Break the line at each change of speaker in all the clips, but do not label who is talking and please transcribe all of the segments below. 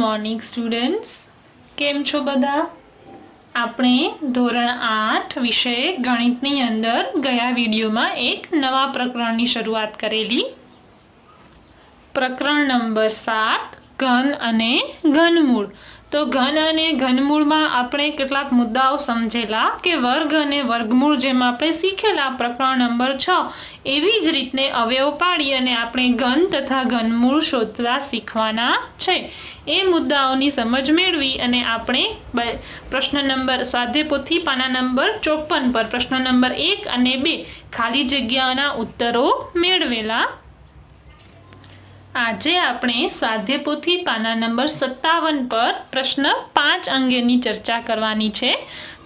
Morning students, કેમ છો બધા? આપણે ધોરણ 8 વિષય ગણિતની અંદર ગયા વિડીયોમાં એક નવા પ્રકરણની શરૂઆત કરેલી. પ્રકરણ નંબર 7 ઘન અને ઘનમૂળ. તો ઘન અને ઘનમૂળમાં આપણે કેટલાક મુદ્દાઓ સમજેલા કે વર્ગ અને વર્ગમૂળ જેમ આપણે શીખેલા પ્રકરણ નંબર 6 એવી જ રીતને અવયવ પાડી અને આપણે ઘન તથા ઘનમૂળ શોધવા શીખવાના છે. એ મુદ્દાઓની સમજ મેળવી અને આપણે પ્રશ્ન નંબર સ્વાધ્યાય પોથી પાના નંબર 54 પર પ્રશ્ન નંબર 1 અને 2 ખાલી જગ્યાઓના ઉત્તરો મેળવેલા. આજે આપણે સ્વાધ્યાય પોથી પાના નંબર 57 પર પ્રશ્ન 5 અંગેની ચર્ચા કરવાની છે.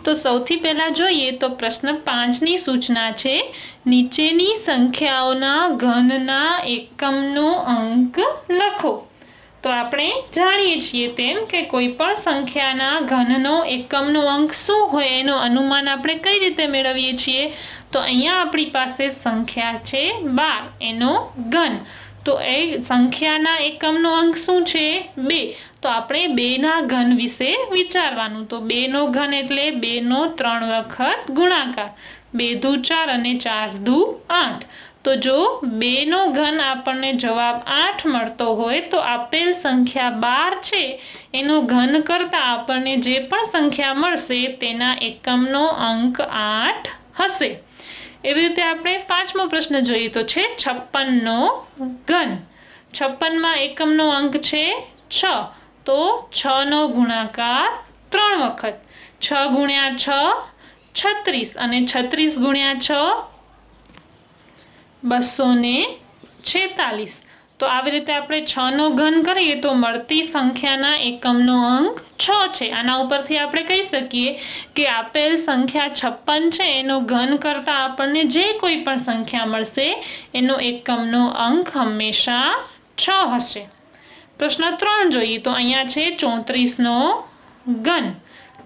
તો સૌથી પહેલા જોઈએ તો પ્રશ્ન 5 ની સૂચના છે, નીચેની સંખ્યાઓના ઘનના એકમનો અંક લખો. તો આપણે જાણીએ છીએ તેમ કે કોઈ પણ સંખ્યાના ઘનનો એકમનો અંક શું હોય એનું અનુમાન આપણે કઈ રીતે મેળવીએ છીએ. તો અહીંયા આપણી પાસે સંખ્યા છે 12, એનો ઘન. તો એ સંખ્યાના એકમનો અંક શું છે? 2. તો આપણે 2 ના ઘન વિશે વિચારવાનું. તો 2 નો ઘન એટલે 2 નો 3 વખત ગુણાકાર. 2 દુ 4 અને 4 દુ 8. તો જો 2 નો ઘન આપણને જવાબ 8 મળતો હોય તો આપેલ સંખ્યા 12 છે એનો ઘન કરતા આપણને જે પણ સંખ્યા મળશે તેના એકમનો અંક 8 હશે. એવી રીતે આપણે 5મો પ્રશ્ન જોઈએ તો છે 56 નો ઘન. 56 માં એકમનો અંક છે 6. તો 6 નો ગુણાકાર 3 વખત. 6 ગુણ્યા 6 36 અને 36 ગુણ્યા 6 246. તો આવી રીતે આપણે 6 નો ઘન કરીએ તો મળતી સંખ્યાના એકમનો અંક 6 છે. આના ઉપરથી આપણે કહી શકીએ કે આપેલ સંખ્યા 56 છે એનો ઘન કરતા આપણને જે કોઈ પણ સંખ્યા મળશે એનો એકમનો અંક હંમેશા 6 હશે. પ્રશ્ન 3 જોઈએ તો અહીંયા છે 34 નો ઘન.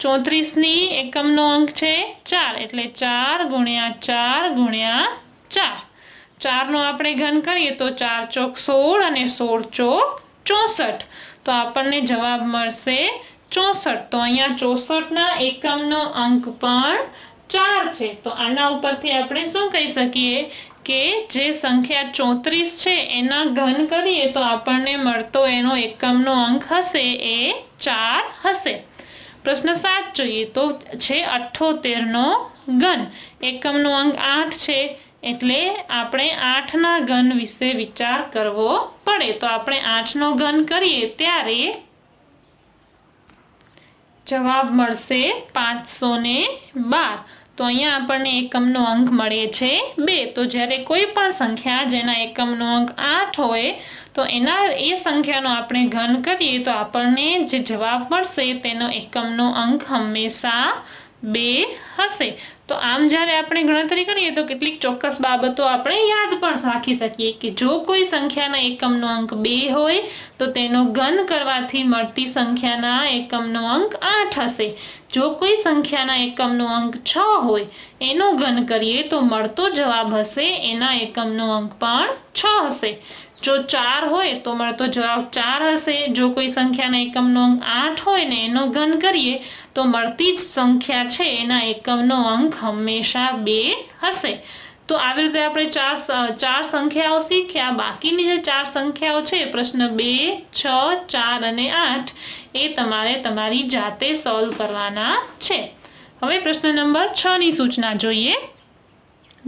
34 ની એકમનો અંક છે 4 એટલે 4 ગુણ્યા 4 ગુણ્યા 4. 4 નો આપણે ઘન કરીએ તો 4 ચોક 16 અને 16 ચોક 64. તો આપણને જવાબ મળશે 64. તો અહીંયા 64 ના એકમનો અંક પણ 4 છે. તો આના ઉપરથી આપણે શું કહી શકીએ કે જે સંખ્યા 34 છે એના ઘન કરીએ તો આપણને મળતો એનો એકમનો અંક હશે એ 4 હશે. પ્રશ્ન 7 જોઈએ તો છે 78 નો ઘન. એકમનો અંક 8 છે એટલે આપણે 8 ના ઘન વિશે વિચાર કરવો પડે. તો આપણે 8 નો ઘન કરીએ ત્યારે જવાબ મળશે 512. તો અહીંયા આપણને એકમનો અંક મળે છે 2. તો જ્યારે કોઈ પણ સંખ્યા જેના એકમનો અંક 8 હોય તો એ સંખ્યાનો આપણે ઘન કરીએ તો આપણને જે જવાબ મળશે તેનો એકમનો અંક હંમેશા 2 હશે. તો આમ જ્યારે આપણે ગણતરી કરીએ તો કેટલીક ચોક્કસ બાબતો આપણે યાદ પણ રાખી શકીએ કે જો કોઈ સંખ્યાના એકમનો અંક 2 હોય તો તેનો ઘન કરવાથી મળતી સંખ્યાના એકમનો અંક 8 હશે. જો કોઈ સંખ્યાના એકમનો અંક 6 હોય એનો ઘન કરીએ તો મળતો જવાબ હશે એના એકમનો અંક પણ 6 હશે. જો 4 હોય તો મળતો જવાબ 4 હશે. જો કોઈ સંખ્યાના એકમનો અંક 8 હોય ને એનો ઘન કરીએ તો મળતી જ સંખ્યા છે એના એકમનો અંક હંમેશા 2 હશે. તો આવી રીતે આપણે ચાર સંખ્યાઓ શીખ્યા. બાકીની જે 4 સંખ્યાઓ છે પ્રશ્ન 2, 6, 4 અને 8 એ તમારે તમારી જાતે સોલ્વ કરવાના છે. હવે પ્રશ્ન નંબર 6 ની સૂચના જોઈએ.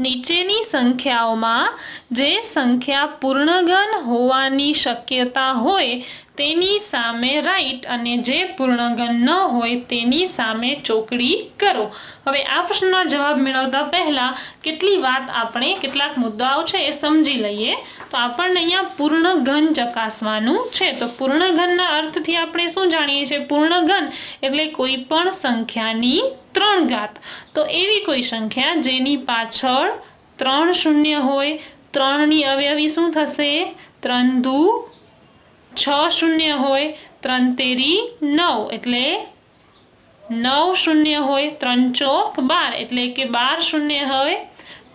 નીચેની સંખ્યાઓમાં જે સંખ્યા પૂર્ણઘન હોવાની શક્યતા હોય તેની સામે રાઈટ અને જે પૂર્ણઘન ન હોય તેની સામે ચોકડી કરો. હવે આ પ્રશ્નનો જવાબ મેળવતા પહેલા કેટલાક મુદ્દાઓ છે એ સમજી લઈએ. તો આપણને અહીંયા પૂર્ણઘન ચકાસવાનું છે. તો પૂર્ણઘનના અર્થથી આપણે શું જાણીએ છીએ? પૂર્ણઘન એટલે કોઈ પણ સંખ્યાની 3 ઘાત. તો એવી કોઈ સંખ્યા જેની પાછળ 3 શૂન્ય હોય. 3 ની અવયવી શું થશે? 3 દુ 6 શૂન્ય હોય. 3 તેરી 9 એટલે 9 શૂન્ય હોય. 3 ચોક 12 એટલે કે 12 શૂન્ય હોય.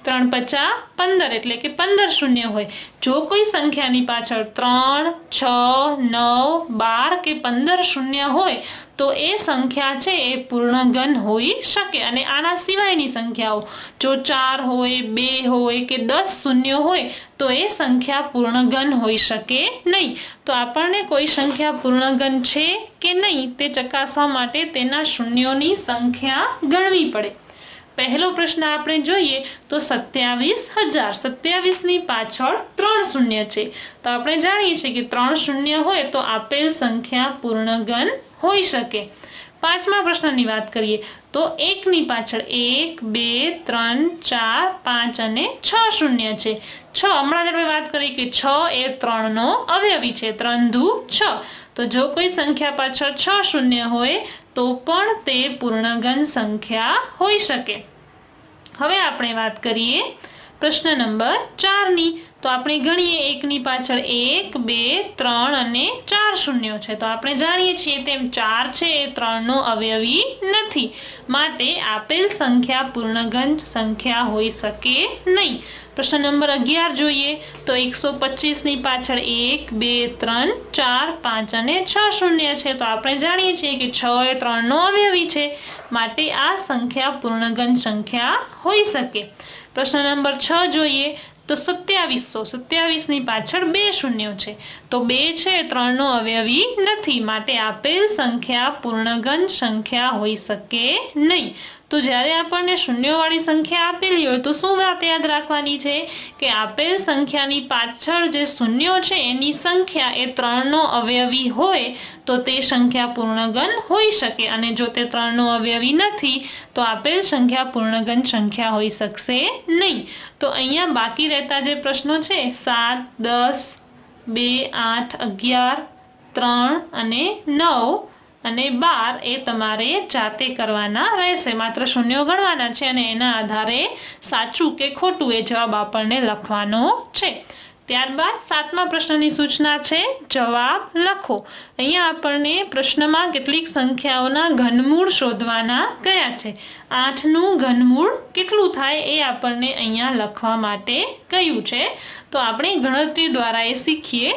3 પચા 15 એટલે કે 15 શૂન્ય હોય। જો કોઈ સંખ્યાની પાછળ 3, 6, 9, 12 કે 15 શૂન્ય હોય તો એ સંખ્યા છે એ પૂર્ણગન હોઈ શકે। અને આના સિવાયની સંખ્યાઓ જો 4 હોય, 2 હોય કે 10 શૂન્ય હોય તો એ સંખ્યા પૂર્ણગન હોઈ શકે નહીં। તો આપણને કોઈ સંખ્યા પૂર્ણગન છે કે નહીં તે ચકાસવા માટે તેના શૂન્યોની સંખ્યા ગણવી પડે। પહેલો પ્રશ્ન આપણે જોઈએ તો 27,000। 27 ની પાછળ 3 શૂન્ય છે તો આપણે જાણીએ છીએ કે 3 શૂન્ય હોય તો આપેલ સંખ્યા પૂર્ણગન હોઈ શકે। પાંચમા પ્રશ્નની વાત કરીએ તો 1 ની પાછળ 1, 2, 3, 4, 5 અને 6 શૂન્ય છે। 6 હમણાં જ આપણે વાત કરી કે 6 એ 3 નો અવયવી છે। 3 દુ 6 તો જો કોઈ સંખ્યા પાછળ 6 શૂન્ય હોય તો પણ તે પૂર્ણગન સંખ્યા હોઈ શકે। હવે આપણે વાત કરીએ પ્રશ્ન નંબર 4 ની તો આપણે ગણીએ 1 ની પાછળ 1, 2, 3 અને 4 શૂન્યો છે તો આપણે જાણીએ છીએ તેમ 4 છે એ 3 નો અવયવી નથી માટે આપેલ સંખ્યા પૂર્ણગન સંખ્યા હોઈ શકે નહીં। પ્રશ્ન નંબર 11 જોઈએ તો 125 ની પાછળ 1, 2, 3, 4, 5 અને 6 શૂન્ય છે તો આપણે જાણીએ છીએ કે 6 એ 3 નો અવયવી છે માટે આ સંખ્યા પૂર્ણગન સંખ્યા હોઈ શકે। પ્રશ્ન નંબર 6 જોઈએ તો 2700। 27 ની પાછળ 2 શૂન્યો છે તો 2 છે 3 નો અવયવી નથી માટે આપેલ સંખ્યા પૂર્ણગન સંખ્યા હોઈ શકે નહીં। તો જ્યારે આપણને શૂન્યવાળી સંખ્યા આપેલી હોય તો શું વાત યાદ રાખવાની છે કે આપેલ સંખ્યાની પાછળ જે શૂન્યો છે એની સંખ્યા એ 3 નો અવયવી હોય તો તે સંખ્યા પૂર્ણગન હોઈ શકે અને જો તે 3 નો અવયવી નથી તો આપેલ સંખ્યા પૂર્ણગન સંખ્યા હોઈ શકશે નહીં। તો અહીંયા બાકી રહેતા જે પ્રશ્નો છે 7, 10, 2, 8, 11, 3 અને 9 અને 12 એ તમારે જાતે કરવાના રહેશે। માત્ર શૂન્યો ગણવાના છે અને એના આધારે સાચું કે ખોટું એ જવાબ આપણને લખવાનો છે। ત્યારબાદ 7મા પ્રશ્નની સૂચના છે જવાબ લખો। અહીંયા આપણને પ્રશ્નમાં કેટલીક સંખ્યાઓના ઘનમૂળ શોધવાના કયા છે। 8 નું ઘનમૂળ કેટલું થાય એ આપણને અહીંયા લખવા માટે કહ્યું છે તો આપણે ગણતરી દ્વારા એ શીખીએ।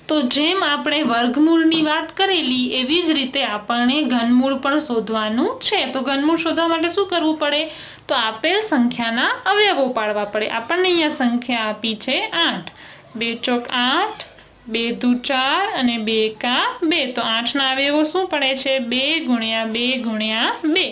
તો જેમ આપણે વર્ગમૂળની વાત કરેલી એવી જ રીતે આપણને ઘનમૂળ પણ શોધવાનું છે। તો ઘનમૂળ શોધવા માટે શું કરવું પડે તો આપેલ સંખ્યાના અવયવો પાડવા પડે। આપણને અહીંયા સંખ્યા આપી છે 8, 2 ચોક 8, 2 દુ 4 અને 2 એકા 2 તો 8 ના અવયવો શું પડે છે 2 ગુણ્યા 2 ગુણ્યા 2।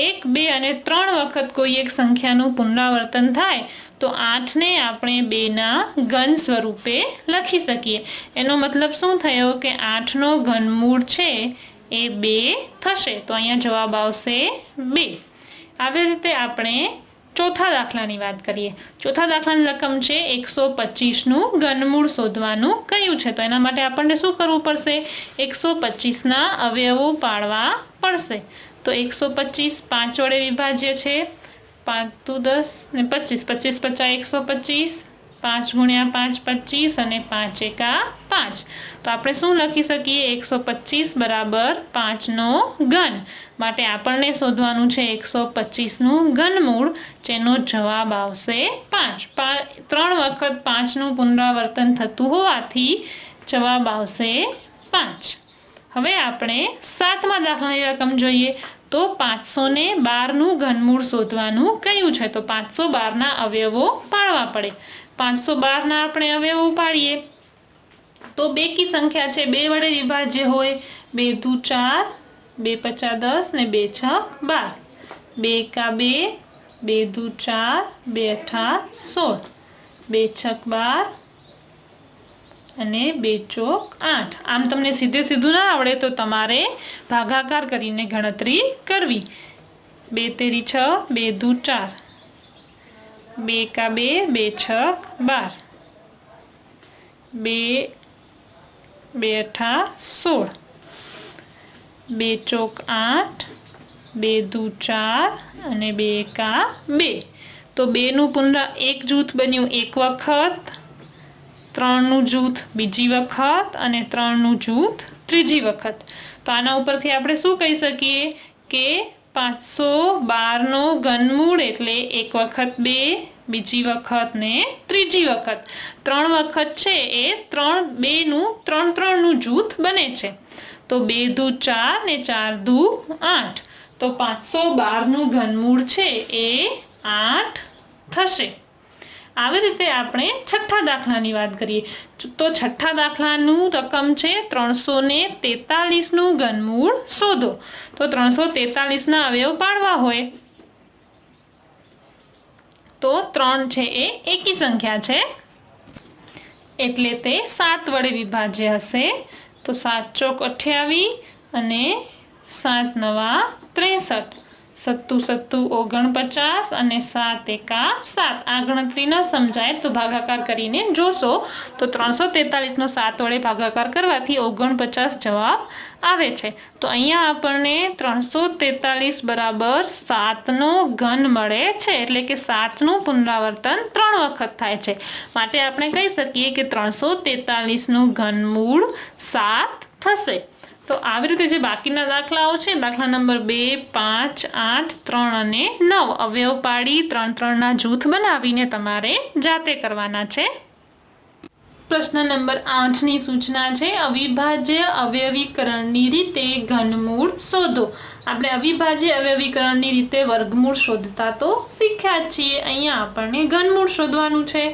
1, 2 અને 3 વખત કોઈ એક સંખ્યાનું પુનરાવર્તન થાય તો 8 ને આપણે 2 ના ઘન સ્વરૂપે લખી શકીએ। એનો મતલબ શું થયો કે 8 નો ઘનમૂળ છે એ 2 થશે તો અહીંયા જવાબ આવશે 2। આવી રીતે આપણે ચોથા દાખલાની વાત કરીએ। ચોથા દાખલાની રકમ છે 125 નું ઘનમૂળ શોધવાનું કહ્યું છે તો એના માટે આપણને શું કરવું પડશે 125 ના અવયવો પાડવા પડશે। તો 125 5 વડે વિભાજ્ય છે 5 દુ 10 ને 25, 25 પચા 125, 5 ગુણ્યા 5 25 અને 5 એકા 5 તો આપણે શું લખી શકીએ 125 બરાબર 5 નો ઘન માટે આપણને શોધવાનું છે 125 નું ઘનમૂળ જેનો જવાબ આવશે 5। 3 વખત 5 નું પુનરાવર્તન થતું હોવાથી જવાબ આવશે 5। હવે આપણે 7મા દાખલાની રકમ જોઈએ તો 512 નું ઘનમૂળ શોધવાનું કહ્યું છે તો 512 ના અવયવો પાડવા પડે। 512 ના આપણે અવયવો પાડીએ તો બેકી સંખ્યા છે 2 વડે વિભાજ્ય હોય 2 દુ 4, 2 પચા 10 ને 2 છક 12, 2 એકા 2, 2 દુ 4, 2 અઠા 16, 2 છક 12 અને 2 ચોક 8। આમ તમને સીધે સીધું ના આવડે તો તમારે ભાગાકાર કરીને ગણતરી કરવી। 2 તેરી 6, 2 દુ 4, 2 એકા 2, 2 છક 12, 2 2 અઠા 16, 2 ચોક 8, 2 દુ 4 અને 2 એકા 2 તો 2 નું પુનરા એક જૂથ બન્યું એક વખત, 3 નું જૂથ બીજી વખત અને 3 નું જૂથ ત્રીજી વખત। તો આના ઉપરથી આપણે શું કહી શકીએ કે 512 નો ઘનમૂળ એટલે એક વખત 2, બીજી વખત ને ત્રીજી વખત 3 વખત છે એ 2 નું 3 નું જૂથ બને છે। તો 2 દુ 4 ને 4 દુ 8, તો 512 નું ઘનમૂળ છે એ 8 થશે। આવી રીતે આપણે છઠ્ઠા દાખલાની વાત કરીએ તો છઠ્ઠા દાખલાનું રકમ છે 343 નું ઘનમૂળ શોધો। તો 343 ના અવયવ પાડવા હોય તો 3 છે એ એકી સંખ્યા છે એટલે તે 7 વડે વિભાજ્ય હશે। તો 7 ચોક 28 અને 7 નવા 63, 7 7 49 અને 7 એકા 7। આ ગણતરી ન સમજાય તો ભાગાકાર કરીને જોશો તો 343 નો 7 વડે ભાગાકાર કરવાથી 49 જવાબ આવે છે। તો અહીંયા આપણને 343 બરાબર 7 નો ઘન મળે છે એટલે કે 7 નું પુનરાવર્તન 3 વખત થાય છે માટે આપણે કહી શકીએ કે 343 નું ઘનમૂળ 7 થશે। તો આવી રીતે જે બાકીના દાખલાઓ છે દાખલા નંબર 2, 5, 8, 3 અને 9 અવયવ પાડી 3 ના જૂથ બનાવીને તમારે જાતે કરવાના છે। પ્રશ્ન નંબર 8 ની સૂચના છે અવિભાજ્ય અવયવીકરણની રીતે ઘનમૂળ શોધો। આપણે અવિભાજ્ય અવયવીકરણની રીતે વર્ગમૂળ શોધતા તો શીખ્યા જ છીએ। અહીંયા આપણને ઘનમૂળ શોધવાનું છે।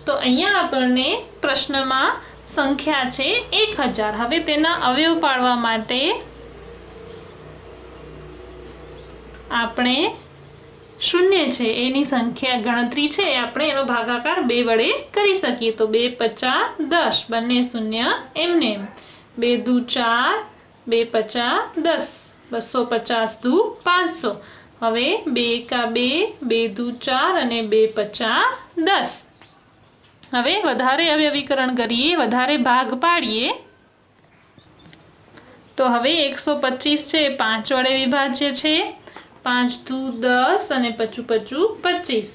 તો અહીંયા આપણને પ્રશ્નમાં સંખ્યા છે 1000। હવે તેના અવયવ પાડવા માટે આપણે શૂન્ય છે એની સંખ્યા ગણતરી છે આપણે એનો ભાગાકાર 2 વડે કરી શકીએ। તો 2 50 10 બંને શૂન્ય એમને 2 દુ 4, 2 50 10, 250 દુ 500। હવે 2 એકા 2, 2 દુ 4 અને 2 50 10। હવે વધારે અવયવીકરણ કરીએ, વધારે ભાગ પાડીએ તો હવે 125 છે 5 વડે વિભાજ્ય છે। 5 દુ 10 અને 5 25,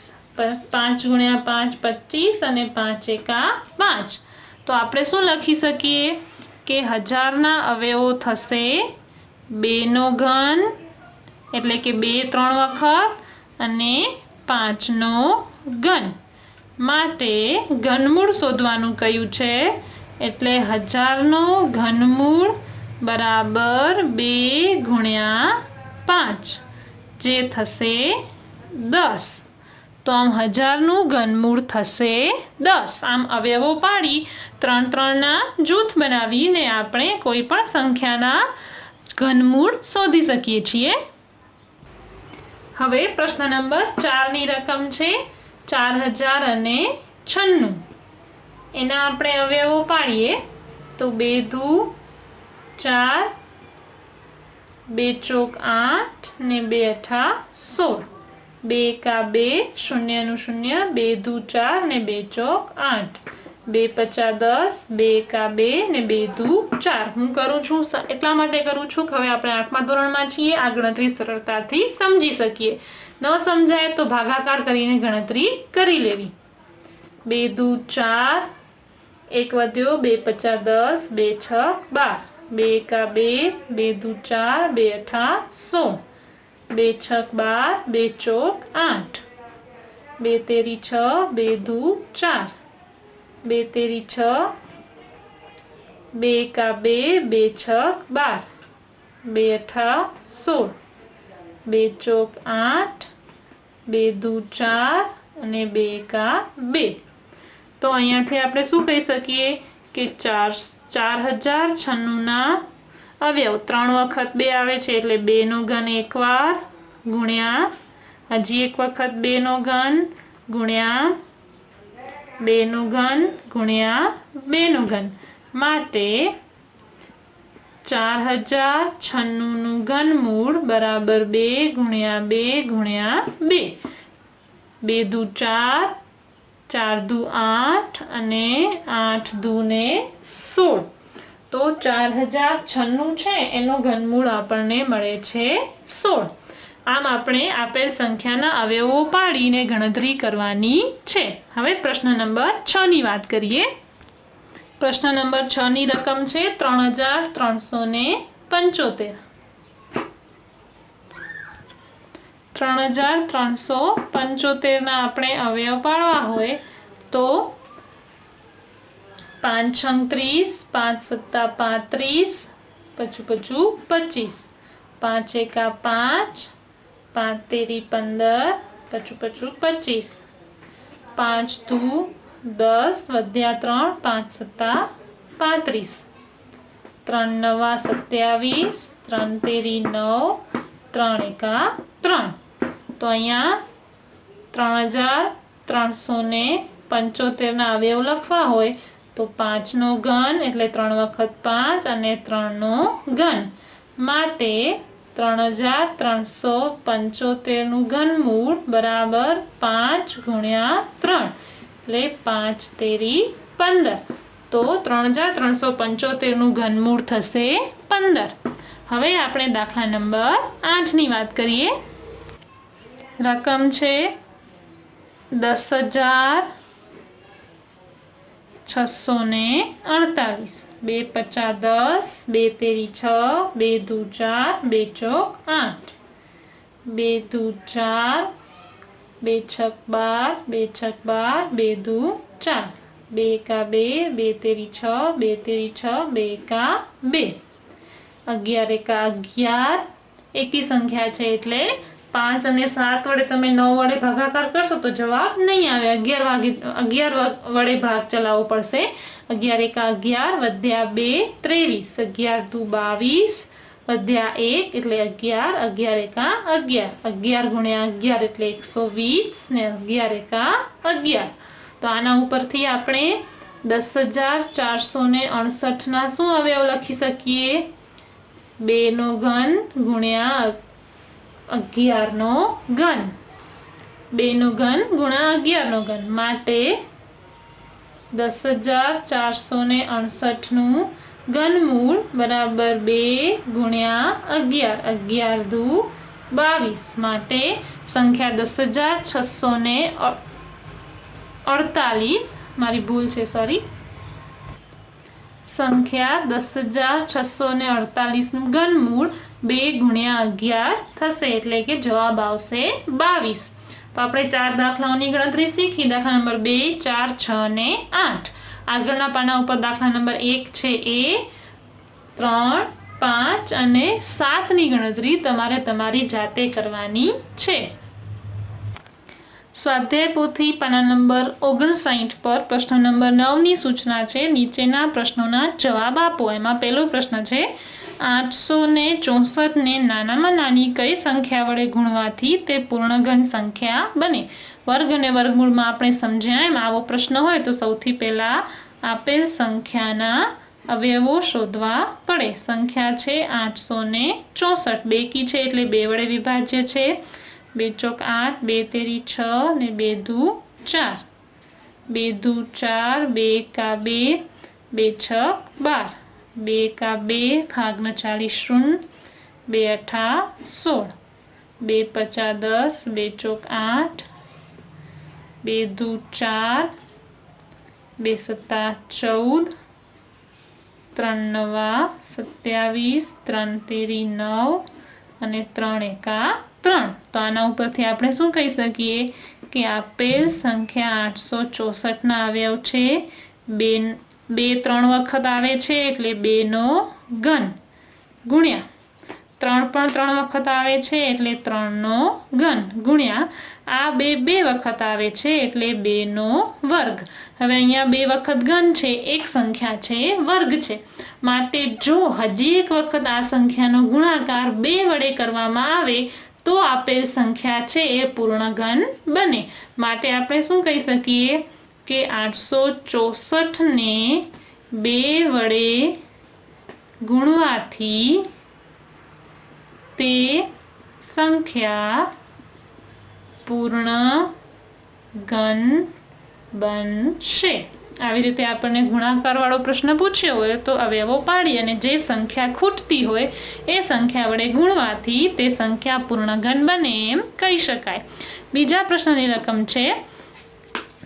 5 ગુણ્યા 5 25 અને 5 એકા 5। તો આપણે શું લખી શકીએ કે 1000 ના અવયવો થશે 2 નો ઘન એટલે કે 2 3 વખત અને 5 નો ઘન માટે ઘનમૂળ શોધવાનું કહ્યું છે એટલે 1000 નો ઘનમૂળ બરાબર 2 ગુણ્યા 5 જે થશે 10। તો આમ 1000 નું ઘનમૂળ થશે 10। આમ અવયવો પાડી 3 ના જૂથ બનાવીને આપણે કોઈ પણ સંખ્યાના ઘનમૂળ શોધી શકીએ છીએ। હવે પ્રશ્ન નંબર 4 ની રકમ છે 4096। એના આપણે અવયવો પાડીએ તો 2 દુ 4, 2 ચોક 8 ને 2 અઠા 16, 2 એકા 2 શૂન્ય નું શૂન્ય 2 દુ 4 ને 2 ચોક 8, 2 50 10, 2 એકા 2 ને 2 દુ 4। હું કરું છું એટલા માટે કરું છું કે હવે આપણે 8મા ધોરણમાં છીએ આ ગણતરી સરળતાથી સમજી શકીએ। ન સમજાય તો ભાગાકાર કરીને ગણતરી કરી લેવી। 2 દુ 4, 1 વધ્યો 2 50 10, 2 6 12, 2 એકા 2, 2 દુ 4, 2 અઠા 16, 2 6 12, 2 ચોક 8, 2 તેરી 6, 2 દુ 4, 2 તેરી 6, 2 એકા 2, 2 6 12, 2 અઠા 16, 2 ચોક 8, 2 દુ 4 અને 2 એકા 2। તો અહીંયાથી આપણે શું કહી શકીએ કે 4096 ના અવયવ 3 વખત 2 આવે છે એટલે 2 નો ઘન એક વાર ગુણ્યા હજી એક વખત 2 નો ઘન ગુણ્યા 2 નો ઘન ગુણ્યા 2 નો ઘન માટે 4096 નું ઘનમૂળ બરાબર 2 ગુણ્યા 2 ગુણ્યા 2। 2 દુ 4, 4 દુ 8 અને 8 દુ ને 16। તો 4096 છે એનું ઘનમૂળ આપણને મળે છે 16। આમ આપણે આપેલ સંખ્યાના અવયવો પાડીને ગણતરી કરવાની છે। હવે પ્રશ્ન નંબર 6 ની વાત કરીએ। પ્રશ્ન નંબર 6 ની રકમ છે 3375। 3375 આપણે અવયવ પાડવા હોય તો 5 છંગ 30, 5 સત્તા 35, પચું 25, 5 એકા 5, 5 તેરી 15, પચું 25, 5 દુ 10, વધ્યા 3, 5 સત્તા 35, 3 નવા 27, 3 તેરી 9, 3 એકા 3. તો અહીંયા 3375 ના અવયવ લખવા હોય તો 5 નો ઘન એટલે 3 વખત 5 અને 3 નો ઘન માટે 3375 નું ઘનમૂળ બરાબર 5 ગુણ્યા 3 એટલે 5 તેરી 15. તો 3375 નું ઘનમૂળ થશે 15. હવે આપણે દાખલા નંબર 8 ની વાત કરીએ. રકમ છે 10,648. 2 પચા 10, 2 તેરી 6, 2 દુ 4, 2 ચોક 8, 2 દુ 4, 2 છક 12, 2 છક 12, 2 દુ 4, 2 એકા 2, 2 તેરી 6, 2 તેરી 6, 2 એકા 2, 11 એકા 11. એકી સંખ્યા છે એટલે 5 અને 7 વડે તમે 9 વડે ભાગાકાર કરશો તો જવાબ નહીં આવે. 11 વડે ભાગ ચલાવવો પડશે. 11 એકા 11, વધ્યા 2, 23, 11 દુ 22, વધ્યા 1 એટલે 11, 11 એકા 11, 11 ગુણ્યા 11 એટલે 120 ને 11 એકા 11. તો આના ઉપરથી આપણે 10,468 ના શું અવયવ લખી શકીએ? 2 નો ઘન ગુણ્યા 11 નો ઘન. 2 નો ઘન ગુણ્યા 11 નો ઘન માટે 10,468 નું ઘનમૂળ બરાબર 2 ગુણ્યા 11, 11 દુ 22 માટે સંખ્યા 10,648. મારી ભૂલ છે, સોરી. સંખ્યા 10,648 નું ઘનમૂળ 2 ગુણ્યા 11 થશે એટલે કે જવાબ આવશે 22. તો આપણે 4 દાખલાઓની ગણતરી શીખી. દાખલા નંબર 2, 4, 6 અને 8. આગળના પાના ઉપર દાખલા નંબર 1 છે એ 3, 5 અને 7 ની ગણતરી તમારે તમારી જાતે કરવાની છે. સ્વાધ્યાય પોથી પાના નંબર 59 પર પ્રશ્ન નંબર 9 ની સૂચના છે. નીચેના પ્રશ્નોના જવાબ આપો. એમાં પહેલો પ્રશ્ન છે 864 ને નાનામાં નાની કઈ સંખ્યા વડે ગુણવાથી તે પૂર્ણઘન સંખ્યા બને? વર્ગ અને વર્ગમૂળમાં આપણે સમજ્યા એમ આવો પ્રશ્ન હોય તો સૌથી પહેલા આપેલ સંખ્યાના અવયવો શોધવા પડે. સંખ્યા છે 864. બેકી છે એટલે 2 વડે વિભાજ્ય છે. 2 ચોક 8, 2 તેરી 6 ને 2 દુ 4, 2 દુ 4, 2 એકા 2, 2 છક 12, 2 એકા 2, ભાગના 40 શૂન્ય, 2 અઠા 16, 2 પચા 10, 2 ચોક 8, 2 દુ 4, 2 સત્તા 14, 3 નવા 27, 3 તેરી 9 અને 3 એકા 3. તો આના ઉપરથી આપણે શું કહી શકીએ કે આપેલ સંખ્યા 864 ના અવયવ છે 2 3 વખત આવે છે એટલે 2 નો ઘન ગુણ્યા 3 પણ 3 વખત આવે છે એટલે 3 નો ઘન ગુણ્યા આ 2 વખત આવે છે એટલે 2 નો વર્ગ. હવે અહીંયા 2 વખત ઘન છે, એક સંખ્યા છે વર્ગ છે, માટે જો હજી એક વખત આ સંખ્યાનો ગુણાકાર 2 વડે કરવામાં આવે તો આપેલ સંખ્યા છે એ પૂર્ણઘન બને. માટે આપણે શું કહી શકીએ કે 864 ને 2 વડે ગુણવાથી તે સંખ્યા પૂર્ણઘન બનશે. આવી રીતે આપણને ગુણાકાર વાળો પ્રશ્ન પૂછ્યો હોય તો અવયવો પાડી અને જે સંખ્યા ખૂટતી હોય એ સંખ્યા વડે ગુણવાથી તે સંખ્યા પૂર્ણઘન બને એમ કહી શકાય. બીજા પ્રશ્નની રકમ છે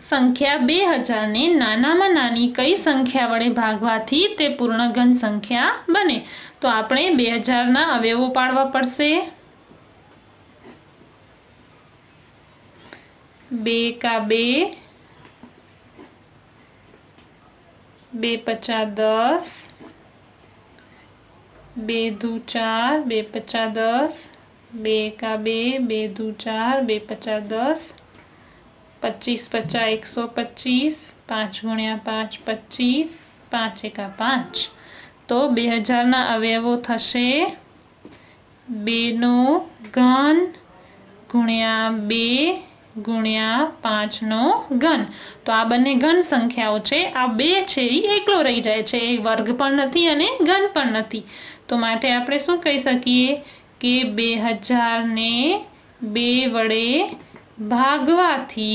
સંખ્યા 2000 ને નાનામાં નાની કઈ સંખ્યા વડે ભાગવાથી તે પૂર્ણઘન સંખ્યા બને? તો આપણે 2000 ના અવયવો પાડવા પડશે. 2 का 2, 2 पचा 10, 2 दू 4, 2 पचा 10, 2 का 2, 2 दू 4, 2 पचा 10, 25 पचा 125, 5 गुण્યા 5 25, 5 एका 5। तो 2000 ना अवयवो थशे 2 नो घन गुण્યા 2 गुण્યા 5 नो घन। तो आ बने घन संख्याओं छे। आ 2 छे ई एकलो रही जाय छे, ए वर्ग पण नथी अने घन पण नथी। तो माटे आपणे शुं कही सकीए के 2000 ने 2 वडे भागवाथी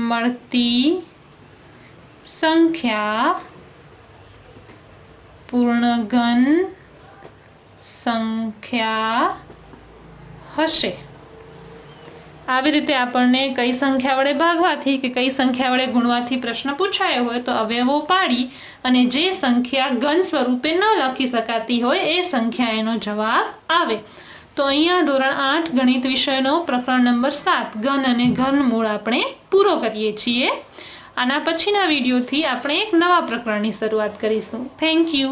मळती संख्या पूर्ण घन संख्या हशे। આવી રીતે આપણને કઈ સંખ્યા વડે ભાગવાથી કે કઈ સંખ્યા વડે ગુણવાથી પ્રશ્ન પૂછાયો હોય તો અવયવો પાડી અને જે સંખ્યા ઘન સ્વરૂપે ન લખી શકાતી હોય એ સંખ્યા એનો જવાબ આવે। તો અહીંયા ધોરણ 8 ગણિત વિષયનો પ્રકરણ નંબર 7 ઘન અને ઘનમૂળ આપણે પૂરો કરીએ છીએ। આના પછીના વિડીયોથી આપણે એક નવા પ્રકરણની શરૂઆત કરીશું। Thank you.